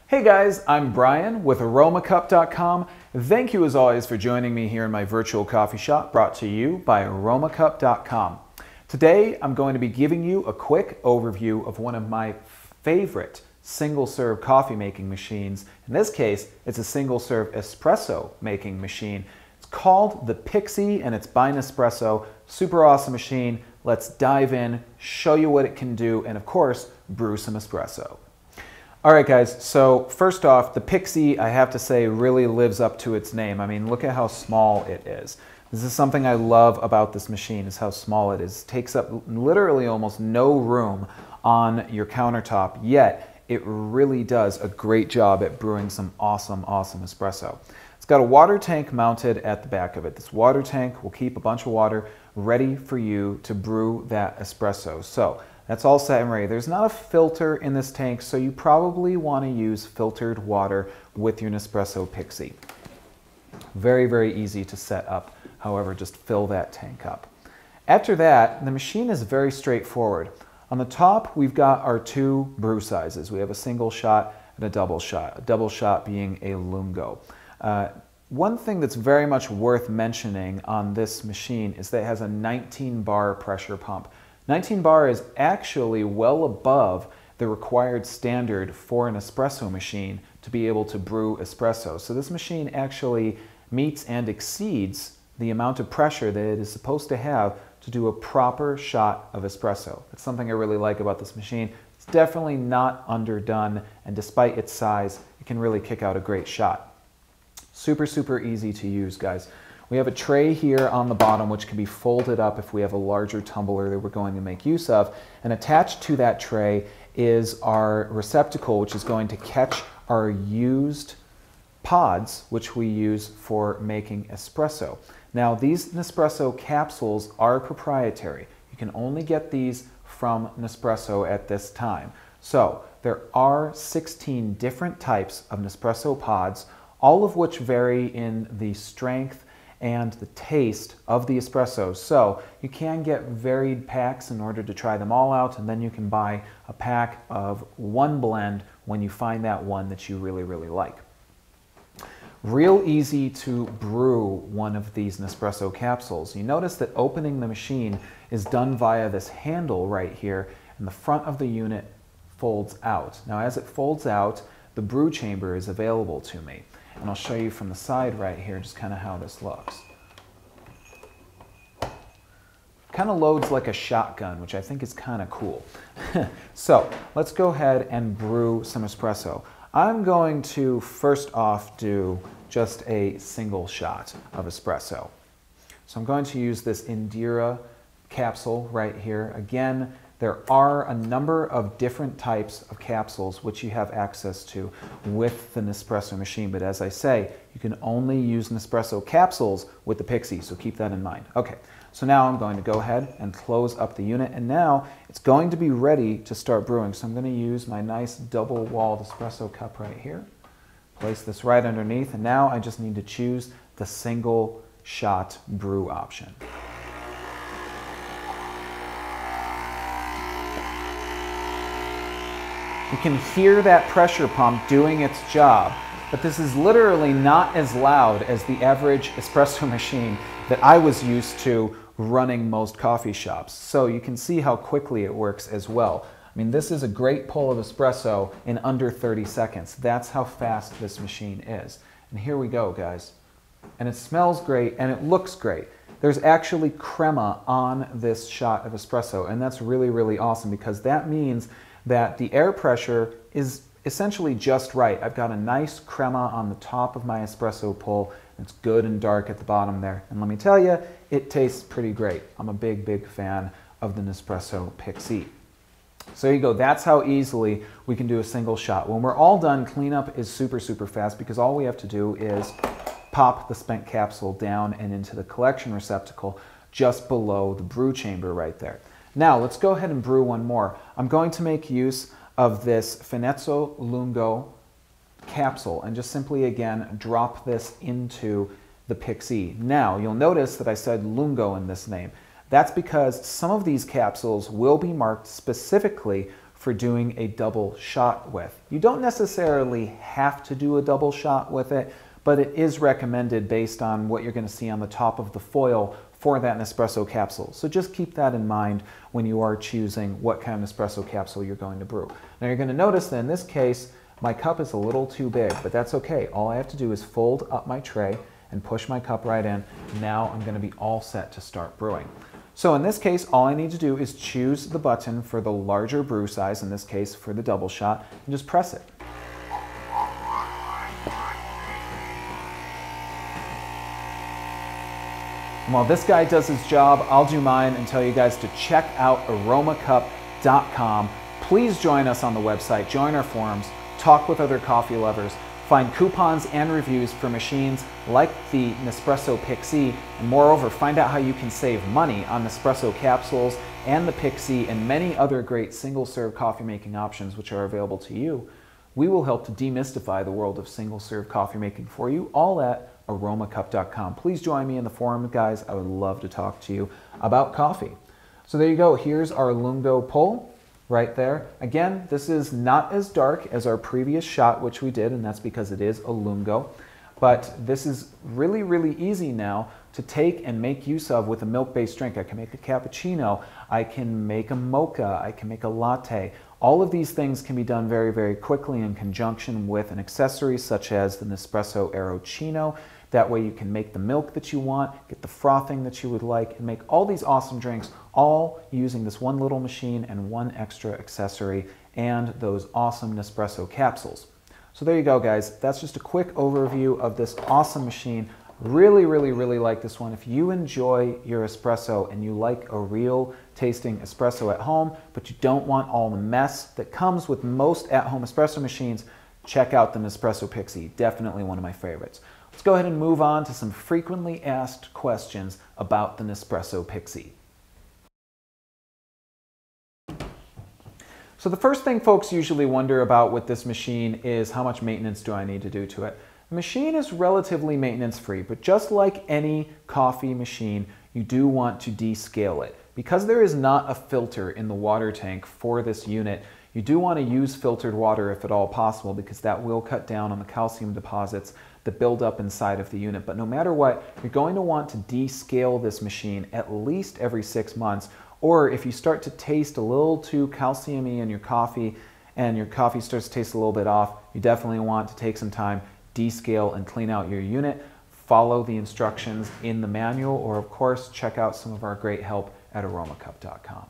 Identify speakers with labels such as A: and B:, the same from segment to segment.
A: Hey guys, I'm Brian with aromacup.com. Thank you as always for joining me here in my virtual coffee shop brought to you by aromacup.com. Today I'm going to be giving you a quick overview of one of my favorite single-serve coffee making machines. In this case, it's a single-serve espresso making machine. It's called the Pixie and it's by Nespresso. Super awesome machine. Let's dive in, show you what it can do, and of course, brew some espresso. All right, guys, so first off, the Pixie, I have to say, really lives up to its name. I mean, look at how small it is. This is something I love about this machine, is how small it is. It takes up literally almost no room on your countertop, yet it really does a great job at brewing some awesome espresso. It's got a water tank mounted at the back of it. This water tank will keep a bunch of water ready for you to brew that espresso. So that's all set and ready. There's not a filter in this tank, so you probably want to use filtered water with your Nespresso Pixie. Very easy to set up. However, just fill that tank up. After that, the machine is very straightforward. On the top, we've got our two brew sizes. We have a single shot and a double shot being a lungo. One thing that's very much worth mentioning on this machine is that it has a 19 bar pressure pump. 19 bar is actually well above the required standard for an espresso machine to be able to brew espresso. So this machine actually meets and exceeds the amount of pressure that it is supposed to have to do a proper shot of espresso. That's something I really like about this machine. It's definitely not underdone, and despite its size, it can really kick out a great shot. Super easy to use, guys. We have a tray here on the bottom which can be folded up if we have a larger tumbler that we're going to make use of, and attached to that tray is our receptacle which is going to catch our used pods which we use for making espresso. Now these Nespresso capsules are proprietary. You can only get these from Nespresso at this time. So there are 16 different types of Nespresso pods, all of which vary in the strength and the taste of the espresso. So you can get varied packs in order to try them all out, and then you can buy a pack of one blend when you find that one that you really like. Real easy to brew one of these Nespresso capsules. You notice that opening the machine is done via this handle right here, and the front of the unit folds out. Now as it folds out, the brew chamber is available to me. And I'll show you from the side right here just kind of how this looks. Kind of loads like a shotgun, which I think is kind of cool. So let's go ahead and brew some espresso. I'm going to first off do just a single shot of espresso. So I'm going to use this Indira capsule right here. Again, there are a number of different types of capsules which you have access to with the Nespresso machine, but as I say, you can only use Nespresso capsules with the Pixie, so keep that in mind. Okay, so now I'm going to go ahead and close up the unit, and now it's going to be ready to start brewing. So I'm going to use my nice double-walled espresso cup right here, place this right underneath, and now I just need to choose the single shot brew option. You can hear that pressure pump doing its job, but this is literally not as loud as the average espresso machine that I was used to running most coffee shops. So you can see how quickly it works as well. I mean, this is a great pull of espresso in under 30 seconds. That's how fast this machine is. And here we go, guys. And it smells great and it looks great. There's actually crema on this shot of espresso, and that's really awesome because that means that the air pressure is essentially just right. I've got a nice crema on the top of my espresso pull. It's good and dark at the bottom there. And let me tell you, it tastes pretty great. I'm a big fan of the Nespresso Pixie. So there you go. That's how easily we can do a single shot. When we're all done, cleanup is super fast because all we have to do is pop the spent capsule down and into the collection receptacle just below the brew chamber right there. Now let's go ahead and brew one more. I'm going to make use of this Finezzo Lungo capsule and just simply again drop this into the Pixie. Now you'll notice that I said Lungo in this name. That's because some of these capsules will be marked specifically for doing a double shot with. You don't necessarily have to do a double shot with it, but it is recommended based on what you're going to see on the top of the foil for that Nespresso capsule. So just keep that in mind when you are choosing what kind of Nespresso capsule you're going to brew. Now you're going to notice that in this case, my cup is a little too big, but that's okay. All I have to do is fold up my tray and push my cup right in. Now I'm going to be all set to start brewing. So in this case, all I need to do is choose the button for the larger brew size, in this case for the double shot, and just press it. And while this guy does his job, I'll do mine and tell you guys to check out aromacup.com. Please join us on the website, join our forums, talk with other coffee lovers, find coupons and reviews for machines like the Nespresso Pixie, and moreover, find out how you can save money on Nespresso capsules and the Pixie and many other great single-serve coffee making options which are available to you. We will help to demystify the world of single-serve coffee making for you, all at aromacup.com. Please join me in the forum, guys. I would love to talk to you about coffee. So there you go. Here's our Lungo pull right there. Again, this is not as dark as our previous shot, which we did, and that's because it is a Lungo. But this is really, really easy now to take and make use of with a milk-based drink. I can make a cappuccino, I can make a mocha, I can make a latte. All of these things can be done very, very quickly in conjunction with an accessory such as the Nespresso Aerochino. That way you can make the milk that you want, get the frothing that you would like, and make all these awesome drinks, all using this one little machine and one extra accessory and those awesome Nespresso capsules. So there you go, guys. That's just a quick overview of this awesome machine. Really, really, really like this one. If you enjoy your espresso and you like a real tasting espresso at home, but you don't want all the mess that comes with most at-home espresso machines, check out the Nespresso Pixie. Definitely one of my favorites. Let's go ahead and move on to some frequently asked questions about the Nespresso Pixie. So the first thing folks usually wonder about with this machine is how much maintenance do I need to do to it? The machine is relatively maintenance free, but just like any coffee machine, you do want to descale it. Because there is not a filter in the water tank for this unit, you do want to use filtered water if at all possible, because that will cut down on the calcium deposits that build up inside of the unit. But no matter what, you're going to want to descale this machine at least every 6 months, or if you start to taste a little too calcium-y in your coffee and your coffee starts to taste a little bit off, you definitely want to take some time, descale and clean out your unit. Follow the instructions in the manual, or of course check out some of our great help at aromacup.com.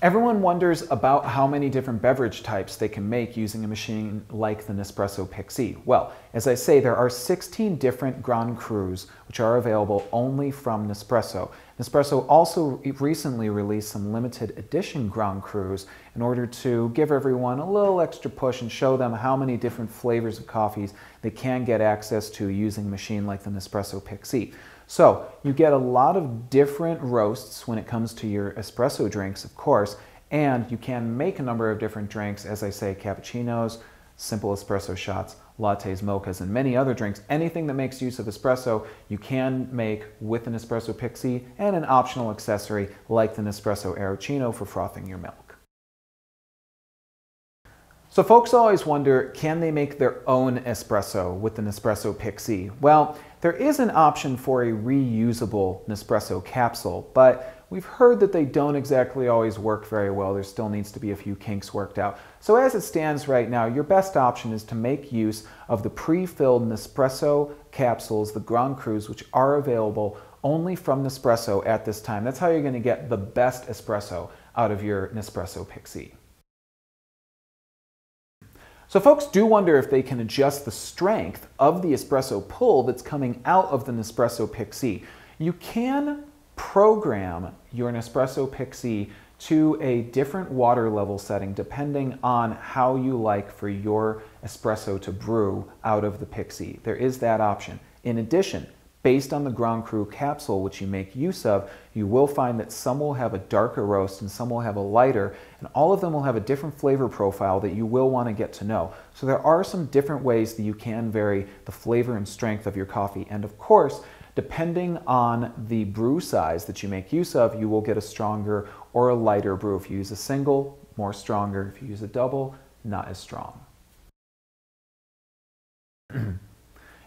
A: Everyone wonders about how many different beverage types they can make using a machine like the Nespresso Pixie. Well, as I say, there are 16 different Grand Crus which are available only from Nespresso. Nespresso also recently released some limited edition Grand Crus in order to give everyone a little extra push and show them how many different flavors of coffees they can get access to using a machine like the Nespresso Pixie. So you get a lot of different roasts when it comes to your espresso drinks, of course, and you can make a number of different drinks, as I say, cappuccinos, simple espresso shots, lattes, mochas, and many other drinks. Anything that makes use of espresso, you can make with an Nespresso Pixie and an optional accessory like the Nespresso Aerochino for frothing your milk. So folks always wonder, can they make their own espresso with the Nespresso Pixie? Well, there is an option for a reusable Nespresso capsule, but we've heard that they don't exactly always work very well. There still needs to be a few kinks worked out. So as it stands right now, your best option is to make use of the pre-filled Nespresso capsules, the Grand Crus, which are available only from Nespresso at this time. That's how you're going to get the best espresso out of your Nespresso Pixie. So folks do wonder if they can adjust the strength of the espresso pull that's coming out of the Nespresso Pixie. You can program your Nespresso Pixie to a different water level setting depending on how you like for your espresso to brew out of the Pixie. There is that option. In addition, based on the Grand Cru capsule which you make use of, you will find that some will have a darker roast and some will have a lighter, and all of them will have a different flavor profile that you will want to get to know. So there are some different ways that you can vary the flavor and strength of your coffee, and of course, Depending on the brew size that you make use of, you will get a stronger or a lighter brew. If you use a single, more stronger. If you use a double, not as strong. And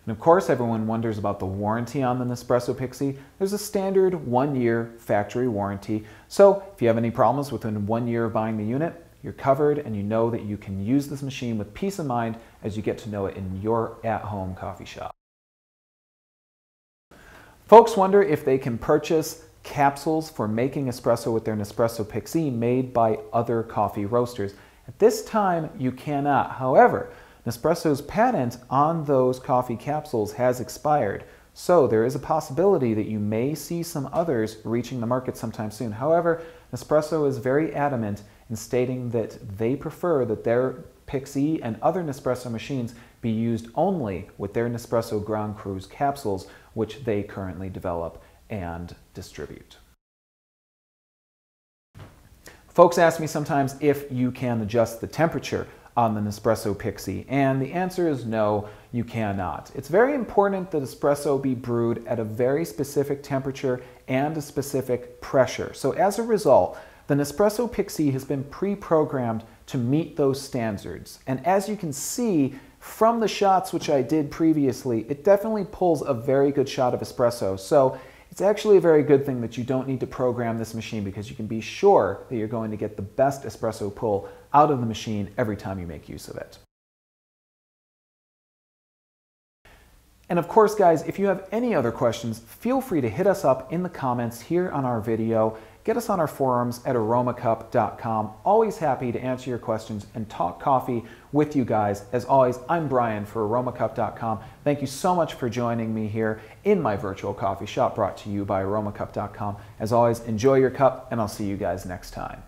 A: of course, everyone wonders about the warranty on the Nespresso Pixie. There's a standard 1-year factory warranty. So if you have any problems within 1 year of buying the unit, you're covered and you know that you can use this machine with peace of mind as you get to know it in your at-home coffee shop. Folks wonder if they can purchase capsules for making espresso with their Nespresso Pixie made by other coffee roasters. At this time, you cannot. However, Nespresso's patent on those coffee capsules has expired, so there is a possibility that you may see some others reaching the market sometime soon. However, Nespresso is very adamant in stating that they prefer that their Pixie and other Nespresso machines be used only with their Nespresso Grand Cru capsules, which they currently develop and distribute. Folks ask me sometimes if you can adjust the temperature on the Nespresso Pixie, and the answer is no, you cannot. It's very important that espresso be brewed at a very specific temperature and a specific pressure. So as a result, the Nespresso Pixie has been pre-programmed to meet those standards. And as you can see from the shots which I did previously, it definitely pulls a very good shot of espresso. So it's actually a very good thing that you don't need to program this machine, because you can be sure that you're going to get the best espresso pull out of the machine every time you make use of it. And of course, guys, if you have any other questions, feel free to hit us up in the comments here on our video. Get us on our forums at aromacup.com. Always happy to answer your questions and talk coffee with you guys. As always, I'm Brian for aromacup.com. Thank you so much for joining me here in my virtual coffee shop brought to you by aromacup.com. As always, enjoy your cup, and I'll see you guys next time.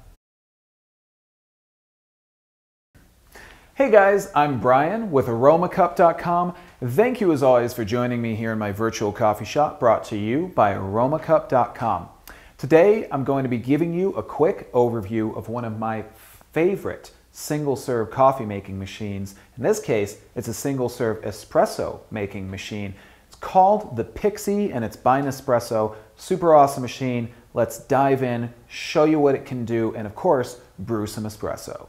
A: Hey guys, I'm Brian with aromacup.com. Thank you as always for joining me here in my virtual coffee shop brought to you by aromacup.com. Today, I'm going to be giving you a quick overview of one of my favorite single-serve coffee making machines. In this case, it's a single-serve espresso making machine. It's called the Pixie, and it's by Nespresso. Super awesome machine. Let's dive in, show you what it can do, and of course, brew some espresso.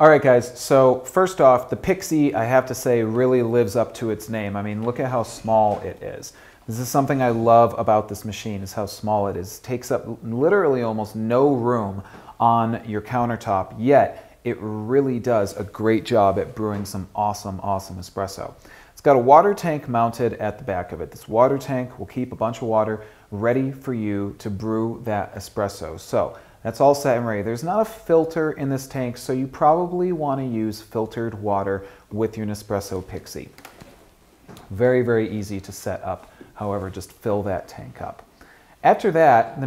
A: All right, guys, so first off, the Pixie, I have to say, really lives up to its name. I mean, look at how small it is. This is something I love about this machine, is how small it is. It takes up literally almost no room on your countertop, yet it really does a great job at brewing some awesome, awesome espresso. It's got a water tank mounted at the back of it. This water tank will keep a bunch of water ready for you to brew that espresso. So that's all set and ready. There's not a filter in this tank, so you probably want to use filtered water with your Nespresso Pixie. Very, very easy to set up. However, just fill that tank up. After that,